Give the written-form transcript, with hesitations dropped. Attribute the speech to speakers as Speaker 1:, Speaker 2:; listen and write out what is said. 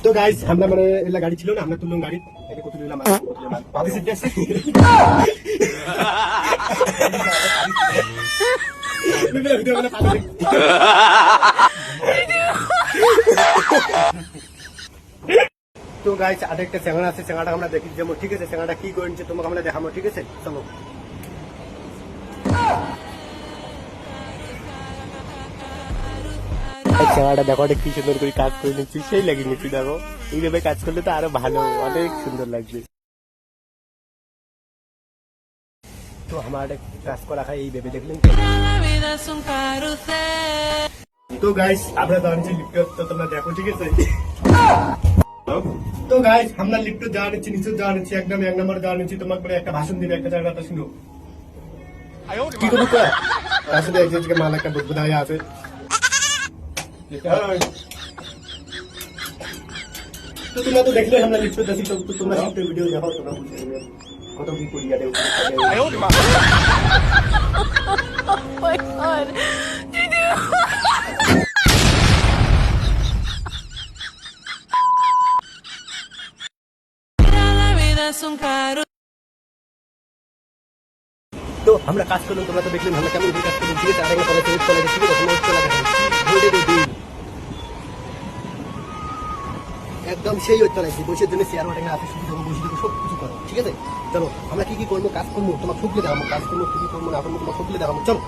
Speaker 1: তো গাইস আমরা মানে এলা গাড়ি ছিল না, আমরা তুললাম গাড়ি এটা কত নিলাম বাদি সিট আছে। ভিডিও মানে পাবে। তো গাইস আরেকটা চ্যানেল আছে, চ্যানেলটা আমরা দেখি যাবো, ঠিক আছে? চ্যানেলটা কি করেছে তোমাকে আমরা দেখাবো, ঠিক আছে? চলো। চ্যানেলটা দেখো কি সুন্দর করে কাজ করে নিচ্ছি, সেই লাগিয়ে নিচ্ছি। দেখো এইভাবে কাজ করলে তো আরো ভালো, অনেক সুন্দর লাগবে। তো আমার কাজ করা খাই এই ভেবে দেখলেন। তো গাইস আমরা দাঁড়িয়েছি লিফট, তো তোমরা দেখো, ঠিক আছে? তো গাইস আমরা লিফট যাওয়া নিচ্ছি, নিচে যাওয়া নিচ্ছি, একদম এক নম্বর যাওয়া নিচ্ছি। তোমাকে করে একটা ভাষণ দিবে, একটা জায়গাটা শুনো কি করবো তো আসলে একজনকে মাল একটা বুদ্ধ দাঁড়িয়ে আছে। তো তোমরা তো দেখলে আমরা লিফট যাচ্ছি, তো তোমরা লিফটের ভিডিও দেখো, তোমরা বুঝতে পারবে কত কি করি। তো আমরা কাজ করলাম, তোমরা তো দেখলেন আমরা কেমন কাজ করলাম, ঠিক আছে? আর একটা কথা চলে গেছে, ঠিক আছে? চলে গেছে একদম সেই হচ্ছে লাগছে, বসে জন্য শেয়ার ওটা আছে, শুধু বসে দেবো, সব কিছু করো, ঠিক আছে? চলো আমরা কি কি করবো, কাজ করবো, তোমার ফুকলে দেখাবো, কাজ করবো কি কি করবো না করবো তোমার ফুকলে দেখাবো, চলো।